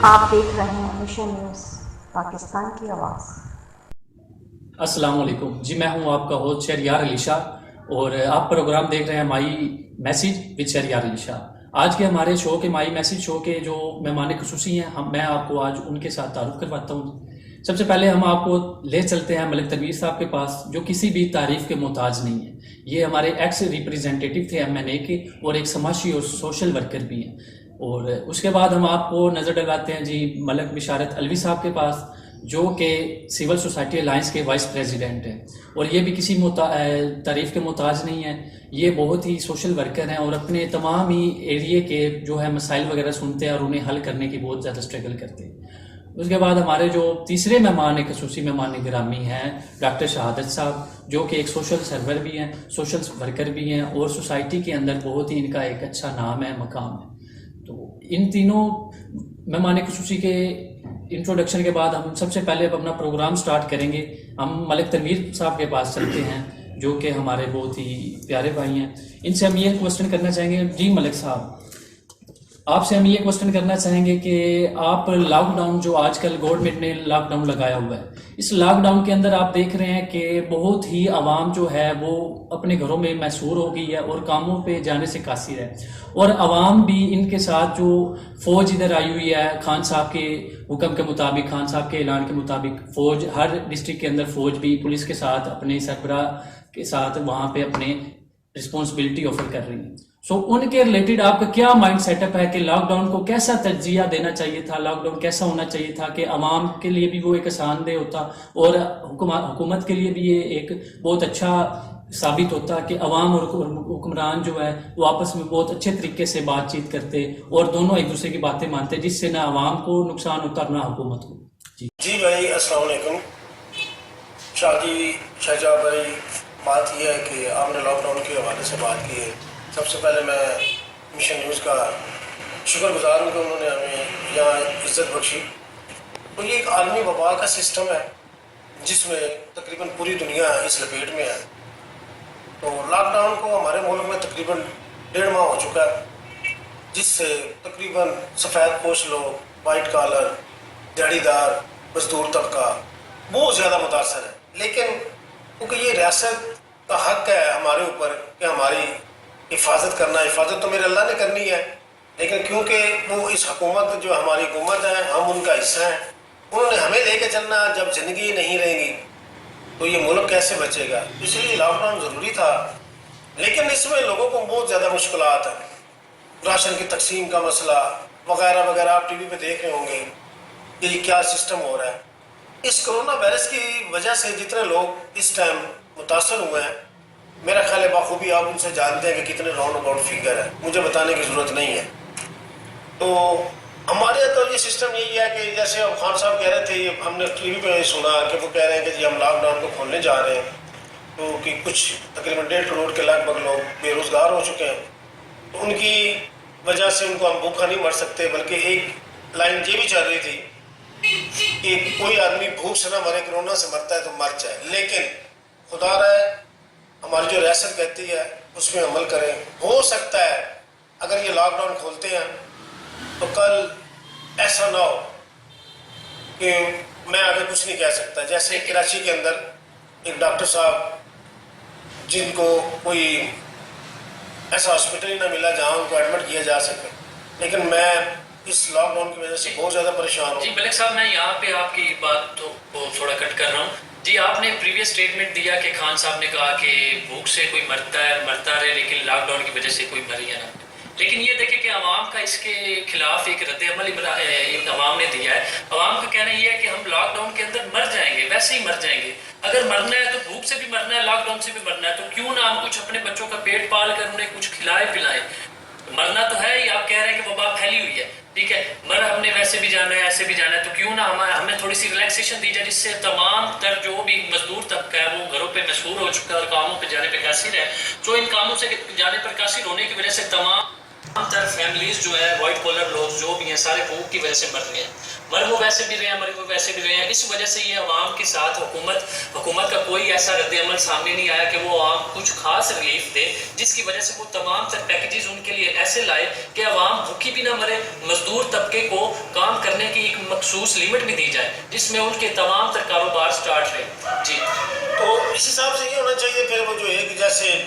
آپ دیکھ رہے ہیں مشن نیوز پاکستان کی آواز۔ السلام علیکم جی، میں ہوں آپ کا ہوسٹ شہریار علی شاہ اور آپ پروگرام دیکھ رہے ہیں مائی میسیج وتھ شہریار علی شاہ۔ آج کے ہمارے شو کے مائی میسیج شو کے جو مہمان خصوصی ہیں میں آپ کو آج ان کے ساتھ تعارف کرواتا ہوں۔ سب سے پہلے ہم آپ کو لے چلتے ہیں ملک تنویر صاحب کے پاس، جو کسی بھی تعریف کے محتاج نہیں ہیں۔ یہ ہمارے ایکس ریپریزنٹیٹیو تھے MNA کے اور ایک سماجی اور سوشل ورکر بھی ہیں۔ اور اس کے بعد ہم آپ کو نظر ڈلاتے ہیں جی ملک بشارت الوی صاحب کے پاس، جو کہ سول سوسائٹی الائنس کے وائس پریزیڈنٹ ہیں، اور یہ بھی کسی تعریف کے محتاج نہیں ہیں۔ یہ بہت ہی سوشل ورکر ہیں اور اپنے تمام ہی ایریے کے جو ہے مسائل وغیرہ سنتے ہیں اور انہیں حل کرنے کی بہت زیادہ اسٹرگل کرتے ہیں۔ اس کے بعد ہمارے جو تیسرے مہمان ایک خصوصی مہمان گرامی ہیں ڈاکٹر شہادت صاحب، جو کہ ایک سوشل سرور بھی ہیں، سوشل ورکر بھی ہیں اور سوسائٹی کے اندر بہت ہی ان کا ایک اچھا نام ہے، مقام ہے۔ تو ان تینوں مہمان خصوصی کے انٹروڈکشن کے بعد ہم سب سے پہلے اپنا پروگرام سٹارٹ کریں گے۔ ہم ملک تنویر صاحب کے پاس چلتے ہیں، جو کہ ہمارے بہت ہی پیارے بھائی ہیں۔ ان سے ہم یہ کوسچن کرنا چاہیں گے، جی ملک صاحب آپ سے ہم یہ کوسچن کرنا چاہیں گے کہ آپ لاک ڈاؤن جو آج کل گورنمنٹ نے لاک ڈاؤن لگایا ہوا ہے، اس لاک ڈاؤن کے اندر آپ دیکھ رہے ہیں کہ بہت ہی عوام جو ہے وہ اپنے گھروں میں محصور ہو گئی ہے اور کاموں پہ جانے سے قاصر ہے، اور عوام بھی ان کے ساتھ جو فوج ادھر آئی ہوئی ہے خان صاحب کے حکم کے مطابق، خان صاحب کے اعلان کے مطابق فوج ہر ڈسٹرکٹ کے اندر فوج بھی پولیس کے ساتھ اپنے سربراہ کے ساتھ وہاں پہ اپنے رسپانسبلٹی آفر کر رہی ہیں۔ سو ان کے ریلیٹڈ آپ کا کیا مائنڈ سیٹ اپ ہے کہ لاک ڈاؤن کو کیسا تجزیہ دینا چاہیے تھا، لاک ڈاؤن کیسا ہونا چاہیے تھا کہ عوام کے لیے بھی وہ ایک آسان دہ ہوتا اور حکومت کے لیے بھی یہ ایک بہت اچھا ثابت ہوتا کہ عوام اور حکمران جو ہے وہ آپس میں بہت اچھے طریقے سے بات چیت کرتے اور دونوں ایک دوسرے کی باتیں مانتے، جس سے نہ عوام کو نقصان ہوتا اور نہ حکومت کو۔ جی بھائی السلام علیکم۔ شاہجہاں بھائی، بات یہ ہے کہ آپ نے لاک ڈاؤن کے حوالے سے بات کی ہے۔ سب سے پہلے میں مشن نیوز کا شکر گزار ہوں کہ انہوں نے ہمیں یہاں عزت بخشی۔ تو یہ ایک عالمی وبا کا سسٹم ہے جس میں تقریباً پوری دنیا اس لپیٹ میں ہے۔ تو لاک ڈاؤن کو ہمارے ملک میں تقریباً 1.5 ماہ ہو چکا ہے، جس سے تقریباً سفید پوش لوگ، وائٹ کالر، دیہڑی دار، مزدور طبقہ بہت زیادہ متاثر ہے۔ لیکن کیونکہ یہ ریاست کا حق ہے ہمارے اوپر کہ ہماری حفاظت کرنا، حفاظت تو میرے اللہ نے کرنی ہے، لیکن کیونکہ وہ اس حکومت جو ہماری حکومت ہے ہم ان کا حصہ ہیں، انہوں نے ہمیں لے کے چلنا۔ جب زندگی نہیں رہے گی تو یہ ملک کیسے بچے گا؟ اس لیے لاک ڈاؤن ضروری تھا، لیکن اس میں لوگوں کو بہت زیادہ مشکلات ہیں۔ راشن کی تقسیم کا مسئلہ وغیرہ وغیرہ آپ ٹی وی پہ دیکھ رہے ہوں گے کہ یہ کیا سسٹم ہو رہا ہے۔ اس کرونا وائرس کی وجہ سے جتنے لوگ اس ٹائم متاثر ہوئے ہیں، میرا خیال ہے بخوبی آپ ان سے جانتے ہیں کہ کتنے راؤنڈ اباؤٹ فگر ہے، مجھے بتانے کی ضرورت نہیں ہے۔ تو ہمارے تو یہ سسٹم یہی ہے کہ جیسے اب خان صاحب کہہ رہے تھے، یہ ہم نے ٹی وی پہ سنا کہ وہ کہہ رہے ہیں کہ جی ہم لاک ڈاؤن کو کھولنے جا رہے ہیں، تو کہ کچھ تقریباً 1.5 کروڑ کے لگ بھگ لوگ بے روزگار ہو چکے ہیں۔ تو ان کی وجہ سے ان کو ہم بھوکا نہیں مر سکتے، بلکہ ایک لائن یہ بھی چل رہی تھی کہ کوئی آدمی بھوک سے نہ مرے، کرونا سے مرتا ہے تو مر جائے، لیکن خدا رہے ہماری جو ریاست کہتی ہے اس میں عمل کریں۔ ہو سکتا ہے اگر یہ لاک ڈاؤن کھولتے ہیں تو کل ایسا نہ ہو کہ میں آگے کچھ نہیں کہہ سکتا، جیسے کراچی کے اندر ایک ڈاکٹر صاحب جن کو کوئی ایسا ہاسپٹل ہی نہ ملا جہاں ان کو ایڈمٹ کیا جا سکے، لیکن میں اس لاک ڈاؤن کی وجہ سے بہت زیادہ پریشان ہوں۔ جی ملک صاحب، میں یہاں پہ آپ کی بات کو تھوڑا کٹ کر رہا ہوں۔ جی آپ نے پریویس سٹیٹمنٹ دیا کہ خان صاحب نے کہا کہ بھوک سے کوئی مرتا ہے مرتا رہے، لیکن لاک ڈاؤن کی وجہ سے کوئی مر یا نہ۔ لیکن یہ دیکھیں کہ عوام کا اس کے خلاف ایک رد عمل عوام نے دیا ہے۔ عوام کا کہنا یہ ہے کہ ہم لاک ڈاؤن کے اندر مر جائیں گے، ویسے ہی مر جائیں گے۔ اگر مرنا ہے تو بھوک سے بھی مرنا ہے، لاک ڈاؤن سے بھی مرنا ہے، تو کیوں نہ ہم کچھ اپنے بچوں کا پیٹ پال کر انہیں کچھ کھلائے پلائیں۔ مرنا تو ہے ہی، آپ کہہ رہے ہیں کہ وبا پھیلی ہوئی ہے، ٹھیک ہے، مر ہم نے ویسے بھی جانا ہے ایسے بھی جانا ہے، تو کیوں نہ ہمیں تھوڑی سی ریلیکسیشن دی جائے، جس سے تمام تر جو بھی مزدور طبقہ ہے وہ گھروں پہ مشہور ہو چکا ہے اور کاموں پہ جانے پہ قاصر ہے، جو ان کاموں سے جانے پر قاصر ہونے کی وجہ سے تمام تر فیملیز جو ہے وائٹ کالر لوگ جو بھی ہیں سارے بھوک کی وجہ سے مر رہے ہیں۔ مر وہ ویسے بھی رہے ہیں، مر وہ ویسے بھی رہے ہیں. اس وجہ سے یہ عوام کے ساتھ حکومت کا کوئی ایسا رد عمل سامنے نہیں آیا کہ وہ عوام کچھ خاص ریلیف دے، جس کی وجہ سے وہ تمام تر پیکیجز ان کے لیے ایسے لائے کہ عوام بھوکی بھی نہ مرے، مزدور طبقے کو کام کرنے کی ایک مخصوص لمٹ بھی دی جائے جس میں ان کے تمام تر کاروبار سٹارٹ رہے. جی تو اس حساب سے یہ ہونا چاہیے پھر وہ جو ہے کہ جیسے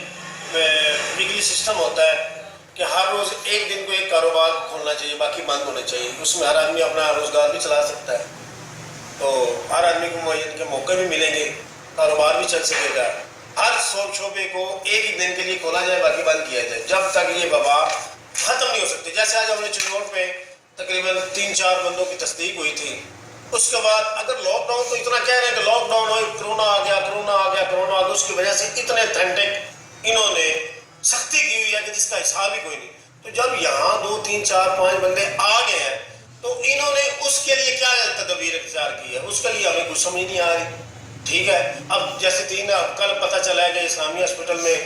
ویکلی سسٹم ہوتا ہے کہ ہر روز ایک دن کو ایک کاروبار کھولنا چاہیے، باقی بند ہونے چاہیے. اس میں ہر آدمی اپنا روزگار بھی چلا سکتا ہے، تو ہر آدمی کو معین کے موقع بھی ملیں گے، کاروبار بھی چل سکے گا. ہر شعبے کو ایک ہی دن کے لیے کھولا جائے، باقی بند کیا جائے جب تک یہ وبا ختم نہیں ہو سکتی. جیسے آج ہم نے چنوٹ میں تقریباً 3-4 بندوں کی تصدیق ہوئی تھی. اس کے بعد اگر لاک ڈاؤن تو اتنا کہہ رہے ہیں کہ لاک ڈاؤن ہو، کرونا آ گیا، اس کی وجہ سے اتنے اتھینٹک انہوں نے سختی کی ہوئی ہے کہ جس کا حساب ہی کوئی نہیں. تو جب یہاں 2 3 4 5 بندے آ گئے ہیں تو انہوں نے اس کے لیے کیا تدابیر اختیار کی ہے، اس کے لیے ہمیں کچھ سمجھ نہیں آ رہی. ٹھیک ہے، اب جیسے کل پتہ چلا ہے کہ اسلامی ہاسپٹل میں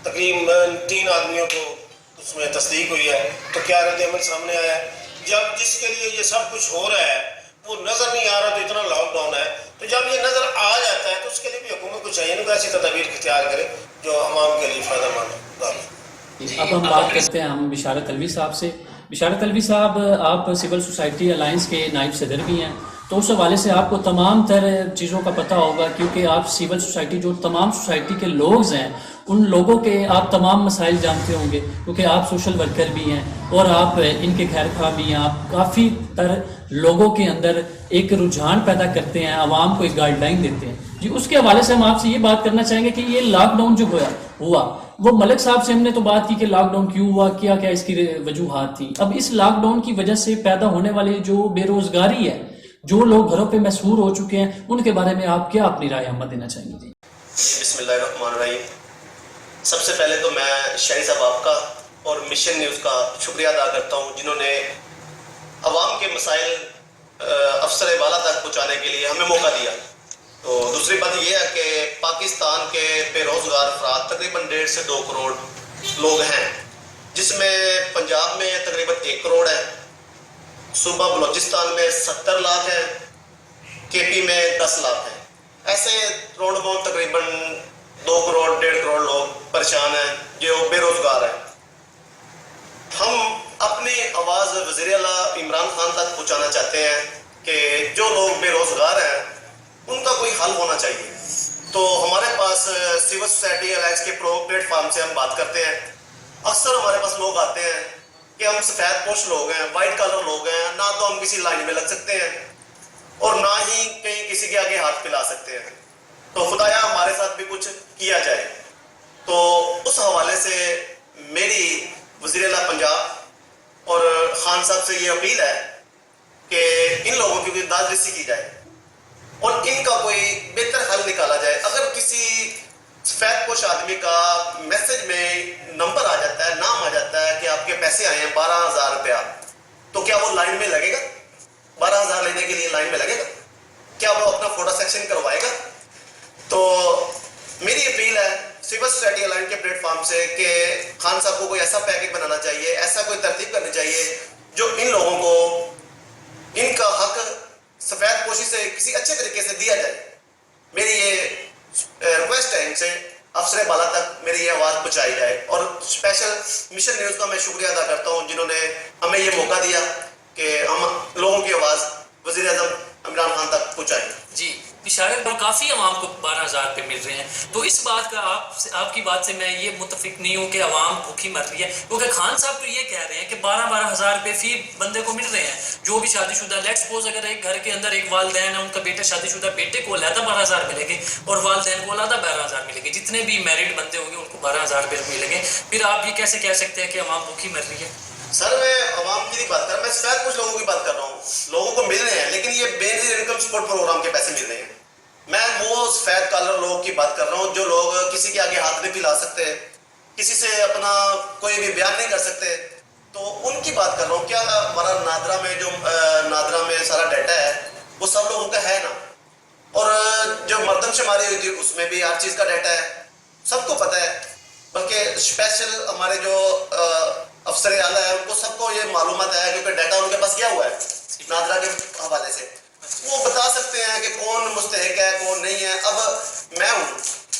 تقریباً 3 آدمیوں کو اس میں تصدیق ہوئی ہے، تو کیا رد عمل سامنے آیا ہے. جب جس کے لیے یہ سب کچھ ہو رہا ہے وہ نظر نہیں آ رہا تو اتنا لاک ڈاؤن ہے، تو جب یہ نظر آ جاتا ہے تو اس کے لیے بھی حکومت کو چاہیے نا کہ ایسی تدابیر اختیار کرے جو عوام کے لیے فائدہ مند ہو. اب ہم بات کرتے ہیں ہم بشارت علوی صاحب سے. بشارت علوی صاحب، آپ سول سوسائٹی الائنس کے نائب صدر بھی ہیں، تو اس حوالے سے آپ کو تمام تر چیزوں کا پتہ ہوگا، کیونکہ آپ سول سوسائٹی جو تمام سوسائٹی کے لوگ ہیں ان لوگوں کے آپ تمام مسائل جانتے ہوں گے، کیونکہ آپ سوشل ورکر بھی ہیں اور آپ ان کے خیر خواہ بھی ہیں. آپ کافی تر لوگوں کے اندر ایک رجحان پیدا کرتے ہیں، عوام کو ایک گائیڈ لائن دیتے ہیں. جی اس کے حوالے سے ہم آپ سے یہ بات کرنا چاہیں گے کہ یہ لاک ڈاؤن جو ہوا وہ ملک صاحب سے ہم نے تو بات کی کہ لاک ڈاؤن کیوں ہوا، کیا کیا اس کی وجوہات تھیں. اب اس لاک ڈاؤن کی وجہ سے پیدا ہونے والے جو بے روزگاری ہے، جو لوگ گھروں پہ محصور ہو چکے ہیں، ان کے بارے میں آپ کیا اپنی رائے ہمیں دینا چاہیں گے؟ بسم اللہ الرحمن الرحیم. سب سے پہلے تو میں شہری صاحب آپ کا اور مشن نیوز کا شکریہ ادا کرتا ہوں، جنہوں نے عوام کے مسائل افسر بالا تک پہنچانے کے لیے ہمیں موقع دیا. تو دوسری بات یہ ہے کہ پاکستان کے بے روزگار افراد تقریباً 1.5 سے 2 کروڑ لوگ ہیں، جس میں پنجاب میں تقریباً 1 کروڑ ہے، صوبہ بلوچستان میں 70 لاکھ ہے، کے پی میں 10 لاکھ ہے. ایسے روڈ بہت تقریباً 2 کروڑ 1.5 کروڑ لوگ پریشان ہیں جو بے روزگار ہیں. ہم اپنی آواز وزیر اعلیٰ عمران خان تک پہنچانا چاہتے ہیں کہ جو لوگ بے روزگار ہیں ان کا کوئی حل ہونا چاہیے. تو ہمارے پاس سول سوسائٹی الائنس کے پلیٹ فارم سے ہم بات کرتے ہیں. اکثر ہمارے پاس لوگ آتے ہیں کہ ہم سفید پوش لوگ ہیں، وائٹ کالر لوگ ہیں، نہ تو ہم کسی لائن میں لگ سکتے ہیں اور نہ ہی کہیں کسی کے آگے ہاتھ پھیلا سکتے ہیں، تو خدایا ہمارے ساتھ بھی کچھ کیا جائے. تو اس حوالے سے میری وزیر اعلیٰ پنجاب اور خان صاحب سے یہ اپیل ہے کہ ان لوگوں کی بھی داد رسی کی جائے اور ان کا کوئی بہتر حل نکالا جائے. اگر کسی سفید پوش آدمی کا میسج میں نمبر آ جاتا ہے، نام آ جاتا ہے کہ آپ کے پیسے آئے ہیں 12,000 روپیہ، تو کیا وہ لائن میں لگے گا؟ 12,000 لینے کے لیے لائن میں لگے گا؟ کیا وہ اپنا فوٹو سیکشن کروائے گا؟ تو میری اپیل ہے سول سوسائٹی الائنس کے پلیٹ فارم سے کہ خان صاحب کو کوئی ایسا پیکج بنانا چاہیے، ایسا کوئی ترتیب کرنی چاہیے جو ان لوگوں کو ان کا حق سفید پوشی سے کسی اچھے طریقے سے دیا جائے. میری یہ ریکویسٹ ہے ان سے افسر بالا تک میری یہ آواز پہنچائی جائے. اور اسپیشل مشن نیوز کا میں شکریہ ادا کرتا ہوں جنہوں نے ہمیں یہ موقع دیا کہ ہم لوگوں کی آواز وزیر اعظم عمران خان تک پہنچائیں. جی بشارت پر کافی عوام کو 12,000 روپے مل رہے ہیں، تو اس بات کا آپ کی بات سے میں یہ متفق نہیں ہوں کہ عوام بھوکی مر رہی ہے، کیونکہ خان صاحب تو یہ کہہ رہے ہیں کہ 12,000 روپے فی بندے کو مل رہے ہیں جو بھی شادی شدہ. لیٹ سپوز اگر ایک گھر کے اندر ایک والدین ہے، ان کا بیٹا شادی شدہ، بیٹے کو علیحدہ 12,000 ملیں گے اور والدین کو علیحدہ 12,000 ملیں گے. جتنے بھی میرڈ بندے ہوں گے ان کو 12,000 روپے ملیں گے. پھر آپ یہ کیسے کہہ سکتے ہیں کہ عوام بھوکی مر رہی ہے؟ سر میں عوام کی نہیں بات کر رہا، میں سفید کچھ لوگوں کی بات کر رہا ہوں. لوگوں کو مل رہے ہیں لیکن یہ بینظیر انکم سپورٹ پروگرام کے پیسے مل رہے ہیں. میں وہ سفید کالر لوگوں کی بات کر رہا ہوں جو لوگ کسی کے آگے ہاتھ نہیں پھیلا سکتے، کسی سے اپنا کوئی بھی بیان نہیں کر سکتے، تو ان کی بات کر رہا ہوں. کیا ہمارا نادرا میں سارا ڈیٹا ہے وہ سب لوگوں کا ہے نا، اور جو مردم شماری ہوئی تھی اس میں بھی ہر چیز کا ڈیٹا ہے، سب کو پتہ ہے. بلکہ اسپیشل ہمارے جو افسر اعلیٰ ہے ان کو سب کو یہ معلومات ہے کیونکہ ڈیٹا ان کے پاس کیا ہوا ہے. نادرہ کے حوالے سے وہ بتا سکتے ہیں کہ کون مستحق ہے کون نہیں ہے. اب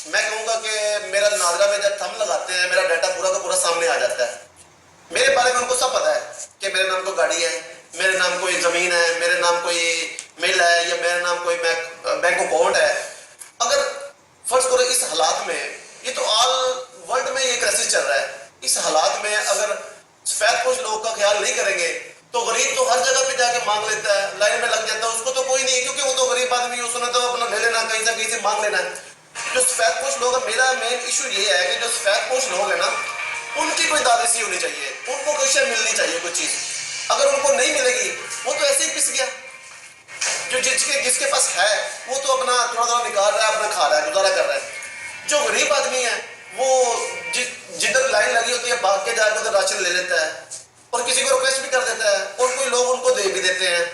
میں کہوں گا کہ میرا نادرہ میں جب تھم لگاتے ہیں میرا ڈیٹا پورا کا پورا سامنے آ جاتا ہے. میرے بارے میں ان کو سب پتا ہے کہ میرے نام کوئی گاڑی ہے, میرے نام کوئی زمین ہے, میرے نام کوئی مل ہے, یا میرے نام کوئی بینک اکاؤنٹ ہے. اگر فرض کرو اس حالات میں, یہ تو آل ورلڈ میں یہ کرائسس چل رہا ہے, اس حالات میں اگر سفید پوش لوگوں کا خیال نہیں کریں گے تو غریب تو ہر جگہ پہ جا کے مانگ لیتا ہے, لائن میں لگ جاتا ہے, اس کو تو کوئی نہیں, کیونکہ وہ تو غریب آدمی ہے, اس نے تو اپنا لے لینا, کہیں سے مانگ لینا ہے. جو سفید پوش لوگ ہیں, میرا مین ایشو یہ ہے کہ جو سفید پوش لوگ ہیں نا, ان کی کوئی دادیسی ہونی چاہیے, ان کو کوئی شے ملنی چاہیے, کوئی چیز. اگر ان کو نہیں ملے گی وہ تو ایسے ہی پس گیا. جو جس کے پاس ہے وہ تو اپنا تھوڑا تھوڑا نکال رہا ہے, اپنا کھا رہا ہے, گزارا کر رہا ہے. جو غریب آدمی ہے وہ جدھر لائن لگی ہوتی ہے بھاگ کے جا کے ادھر راشن لے لیتا ہے, اور کسی کو ریکویسٹ بھی کر دیتا ہے, اور کوئی لوگ ان کو دے بھی دیتے ہیں.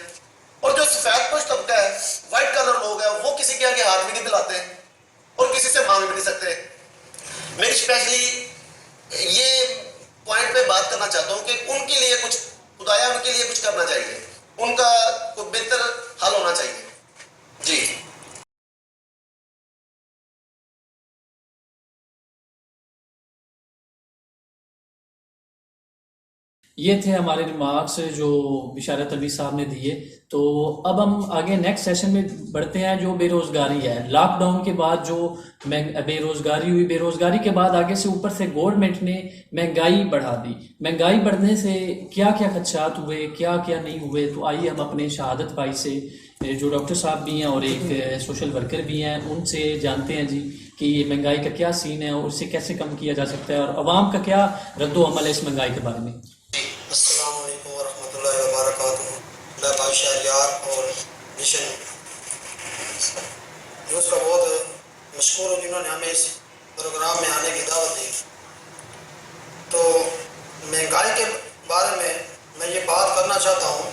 اور جو سفید پوش طبقہ ہے, وائٹ کلر لوگ ہیں, وہ کسی کے آگے ہاتھ بھی نہیں دلاتے اور کسی سے مانگ بھی نہیں سکتے. میں اسپیشلی یہ پوائنٹ پہ بات کرنا چاہتا ہوں کہ ان کے لیے کچھ خدایا ان کے لیے کچھ کرنا چاہیے, ان کا کوئی بہتر حل ہونا چاہیے. جی یہ تھے ہمارے ریمارکس جو بشارت علوی صاحب نے دیے. تو اب ہم آگے نیکسٹ سیشن میں بڑھتے ہیں. جو بے روزگاری ہے, لاک ڈاؤن کے بعد جو بے روزگاری ہوئی, بے روزگاری کے بعد آگے سے اوپر سے گورنمنٹ نے مہنگائی بڑھا دی. مہنگائی بڑھنے سے کیا کیا خدشات ہوئے, کیا کیا نہیں ہوئے, تو آئیے ہم اپنے شہادت بھائی سے, جو ڈاکٹر صاحب بھی ہیں اور ایک سوشل ورکر بھی ہیں, ان سے جانتے ہیں جی کہ یہ مہنگائی کا کیا سین ہے اور اسے کیسے کم کیا جا سکتا ہے, اور عوام کا کیا رد و عمل ہے اس مہنگائی کے بارے میں. السلام علیکم ورحمۃ اللہ وبرکاتہ. میں بھائی شہریار اور مشن نیوز کا بہت مشکور ہوں جنہوں نے ہمیں اس پروگرام میں آنے کی دعوت دی. تو مہنگائی کے بارے میں یہ بات کرنا چاہتا ہوں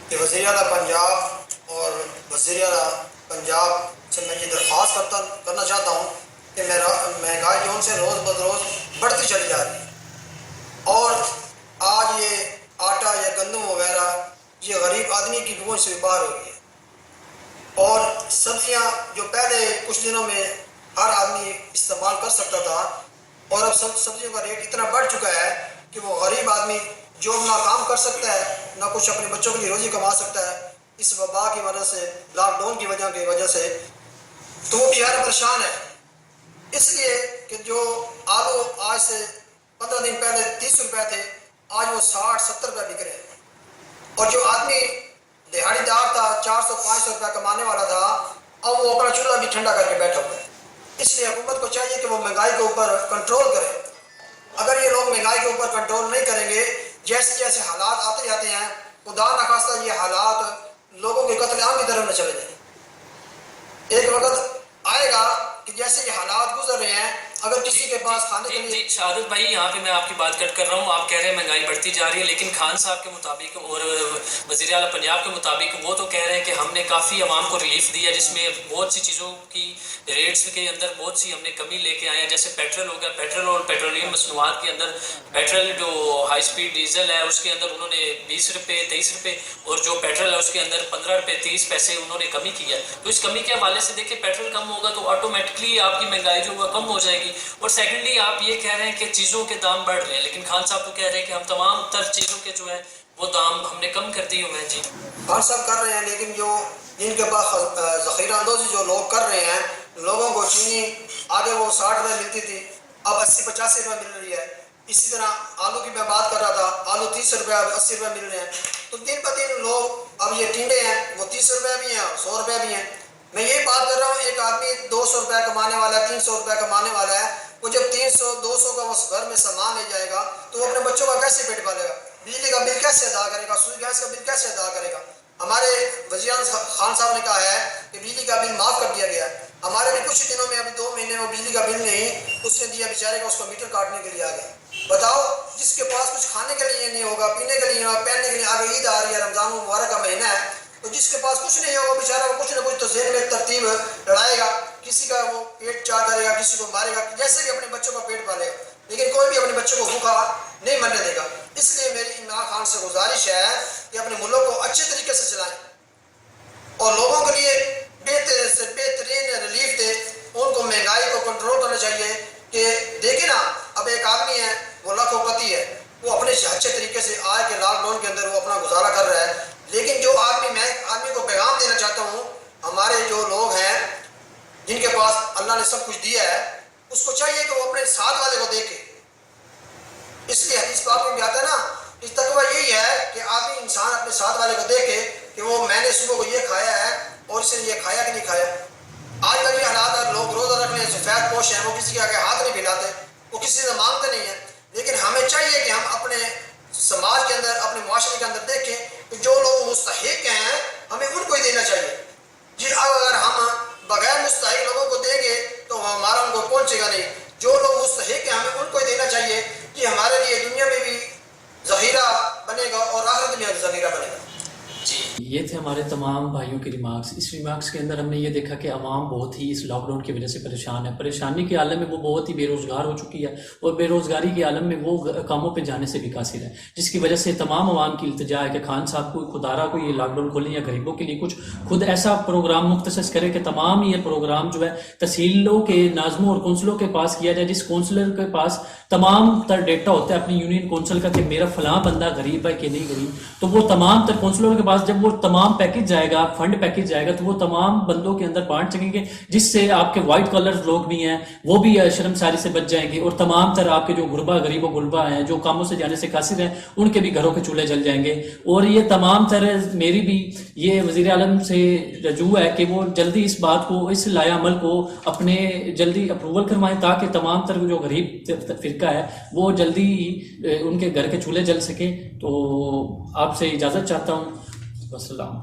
کہ وزیر اعلیٰ پنجاب اور وزیر اعلیٰ پنجاب سے میں یہ درخواست کرنا چاہتا ہوں کہ مہنگائی جو ان سے روز بروز بڑھتی چلی جا رہی ہے, اور آج یہ آٹا یا گندم وغیرہ یہ غریب آدمی کی پہنچ سے باہر ہو گئی ہے. اور سبزیاں جو پہلے کچھ دنوں میں ہر آدمی استعمال کر سکتا تھا, اور اب سبزیوں کا ریٹ اتنا بڑھ چکا ہے کہ وہ غریب آدمی جو نہ کام کر سکتا ہے نہ کچھ اپنے بچوں کے لیے روزی کما سکتا ہے اس وبا کی وجہ سے, لاک ڈاؤن کی وجہ سے, تو وہ بہت پریشان ہے. اس لیے کہ جو آلو آج سے 15 دن پہلے 30 روپے تھے, آج وہ 60-70 روپے بک رہے ہیں. اور جو آدمی دہاڑی دار تھا 400-500 روپے کمانے والا تھا, اب وہ اپنا چولہا بھی ٹھنڈا کر کے بیٹھا ہوا ہے. اس لیے حکومت کو چاہیے کہ وہ مہنگائی کے اوپر کنٹرول کرے. اگر یہ لوگ مہنگائی کے اوپر کنٹرول نہیں کریں گے, جیسے جیسے حالات آتے جاتے ہیں, خدا نخواستہ یہ حالات لوگوں کے قتل عام کی طرف نہ چلے جائیں. ایک وقت آئے گا کہ جیسے یہ حالات گزر رہے ہیں, اگر کسی کے پاس کھانے کے لیے. شہادت بھائی, یہاں پہ میں آپ کی بات کٹ کر رہا ہوں. آپ کہہ رہے ہیں مہنگائی بڑھتی جا رہی ہے, لیکن خان صاحب کے مطابق اور وزیر اعلیٰ پنجاب کے مطابق وہ تو کہہ رہے ہیں کہ ہم نے کافی عوام کو ریلیف دیا, جس میں بہت سی چیزوں کی ریٹس کے اندر بہت سی ہم نے کمی لے کے آئے ہیں. جیسے پیٹرول ہو گیا, پیٹرول اور پیٹرولیم مصنوعات کے اندر پیٹرول جو ہائی سپیڈ ڈیزل ہے اس کے اندر انہوں نے 20 روپے 23 روپے, اور جو پیٹرول ہے اس کے اندر 15 روپے 30 پیسے انہوں نے کمی کی ہے. تو اس کمی کے حوالے سے دیکھیں, پیٹرول کم ہوگا تو آٹومیٹکلی آپ کی مہنگائی جو ہے کم ہو جائے گی. اور سیکنڈلی آپ یہ کہہ رہے ہیں کہ چیزوں کے دام بڑھ رہے ہیں, لیکن خان صاحب تو کہہ رہے ہیں کہ ہم تمام تر چیزوں کے جو ہے وہ دام ہم نے کم کر دیے ہوئے ہیں. جی خان صاحب کر رہے ہیں, لیکن جو جن کے پاس ذخیرہ اندوزی جو لوگ کر رہے ہیں, لوگوں کو چینی آگے وہ 60 روپے ملتی تھی, اب 80-85 روپے مل رہی ہے. اسی طرح آلو کی میں بات کر رہا تھا, آلو 30 روپے اب 80 روپے مل رہے ہیں. تو دن بہ دن لوگ اب یہ ٹینڈے ہیں وہ 30 روپے بھی ہیں اور 100 روپے بھی ہیں. میں یہی بات کر رہا ہوں, ایک آدمی 200 روپے کمانے والا ہے, 300 روپے کمانے والا ہے, وہ جب 300-200 کا اس گھر میں سامان لے جائے گا تو وہ اپنے بچوں کا کیسے پیٹ پالے گا, بجلی کا بل کیسے ادا کرے گا, سوئی گیس کا بل کیسے ادا کرے گا. ہمارے وزیر خان صاحب نے کہا ہے کہ بجلی کا بل معاف کر دیا گیا ہے. ہمارے بھی کچھ دنوں میں ابھی 2 مہینے میں بجلی کا بل نہیں اس نے دیا, بیچارے کا اس کو میٹر کاٹنے کے لیے آ گیا. بتاؤ, جس کے پاس کچھ کھانے کے لیے نہیں ہوگا, پینے کے لیے نہیں ہوگا, پہننے کے لیے, آگے عید آ رہی ہے, رمضان المبارک کا مہینہ ہے, تو جس کے پاس کچھ نہیں ہوگا بیچارہ وہ کچھ نہ کچھ تو ذہن میں ترتیب لڑائے گا. کسی کا وہ پیٹ چاہ کرے گا, کسی کو مارے گا, جیسے کہ اپنے بچوں کا پیٹ پالے گا, لیکن کوئی بھی اپنے بچوں کو بھوکا نہیں مرنے دے گا. اس لیے میری عمران خان سے گزارش ہے کہ اپنے ملک کو اچھے طریقے سے چلائیں اور لوگوں کے لیے بہتر سے بہترین ریلیف دے. ان کو مہنگائی کو کنٹرول کرنا چاہیے کہ دیکھیں نا اب ایک آدمی ہے وہ لاکھوں پتی ہے, وہ اپنے اچھے طریقے سے آج کے لاک ڈاؤن کے اندر وہ اپنا گزارا کر رہا ہے, لیکن جو میں آدمی کو پیغام دینا چاہتا ہوں, ہمارے جو لوگ ہیں جن کے پاس اللہ نے سب کچھ دیا ہے اس کو چاہیے کہ وہ اپنے ساتھ والے کو دیکھے. اس لیے حدیث پاک میں بھی آتا ہے نا, اس تقویٰ یہی ہے کہ آدمی انسان اپنے ساتھ والے کو دیکھے کہ وہ میں نے صبح کو یہ کھایا ہے اور اس نے یہ کھایا کہ نہیں کھایا. آج کل یہ حالات ہے, لوگ روزہ رکھنے سفید پوش ہیں, وہ کسی کے آگے ہاتھ نہیں پھیلاتے, وہ کسی سے مانگتے نہیں ہیں, لیکن ہمیں چاہیے کہ ہم اپنے سماج کے اندر اپنے معاشرے کے اندر دیکھیں کہ جو لوگ مستحق ہیں ہمیں ان کو ہی دینا چاہیے. جی اب اگر ہم بغیر مستحق لوگوں کو دیں گے تو ہمارا ان کو پہنچے گا نہیں. جو لوگ مستحق ہیں ہمیں ان کو ہی دینا چاہیے کہ ہمارے لیے دنیا میں بھی ذخیرہ بنے گا اور آخرت میں بھی ذخیرہ بنے گا. یہ تھے ہمارے تمام بھائیوں کے ریمارکس. اس ریمارکس کے اندر ہم نے یہ دیکھا کہ عوام بہت ہی اس لاک ڈاؤن کی وجہ سے پریشان ہے. پریشانی کے عالم میں وہ بہت ہی بے روزگار ہو چکی ہے اور بے روزگاری کے عالم میں وہ کاموں پہ جانے سے بھی قاصر ہے, جس کی وجہ سے تمام عوام کی التجا ہے کہ خان صاحب کو خدارہ کو یہ لاک ڈاؤن کھولیں یا غریبوں کے لیے کچھ خود ایسا پروگرام مختص کرے کہ تمام یہ پروگرام جو ہے تحصیلوں کے ناظموں اور کونسلوں کے پاس کیا جائے, جس کونسلر کے پاس تمام تر ڈیٹا ہوتا ہے اپنی یونین کونسل کا کہ میرا فلاں بندہ غریب ہے کہ نہیں غریب, تو وہ تمام تر کونسلوں کے پاس جب وہ تمام پیکج جائے گا, فنڈ پیکج جائے گا, تو وہ تمام بندوں کے اندر بانٹ سکیں گے, جس سے آپ کے وائٹ کلر لوگ بھی ہیں وہ بھی شرمساری سے بچ جائیں گے اور تمام تر آپ کے جو غربا غریب و غربا ہیں جو کاموں سے جانے سے قاصر ہیں ان کے بھی گھروں کے چولہے جل جائیں گے. اور یہ تمام تر میری بھی یہ وزیر اعظم سے رجوع ہے کہ وہ جلدی اس بات کو, اس لائحہ عمل کو اپنے جلدی اپروول کروائیں تاکہ تمام تر جو غریب فرقہ ہے وہ جلدی ان کے گھر کے چولہے جل سکیں. تو آپ سے اجازت چاہتا ہوں. والسلام.